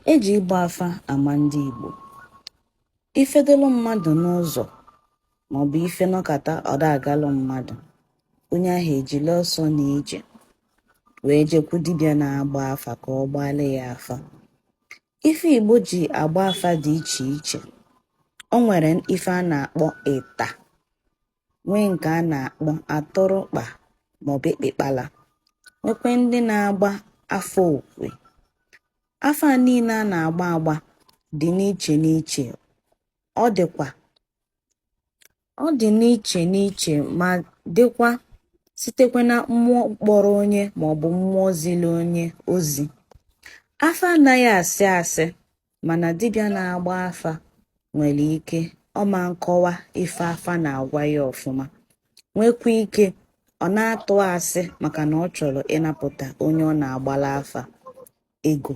Eji ịgba afa ama ndị Igbo. Ifedelu mmadụ n'ụzọ maọbụ ife nọkata ọda agalụ mmadụ, onye ahụ ejila ọsọ na ije wee jekwu dibịa na-agba afa ka ọ gbalị ya afa. Ife Igbo ji agba afa dị iche iche. O nwere ife a na-akpọ ịta, nwee nke a na-akpọ atụrụkpa maọbụ ekpekpala, nwekwe ndị na-agba afa okwe. Afa niile a na-agba agba dị n'iche n'iche. Ọ dị n'iche n'iche ma dịkwa sitekwa na mmụọ kpọrọ onye maọbụ mmụọ zili onye ozi. Afa anaghị asị asị, mana dibịa na-agba afa nwere ike ọma nkọwa ife afa na-agwa ya ọfụma, nwekwa ike ọ na-atụ asị maka na ọ chọrọ ịnapụta onye ọ na-agbala afa ego.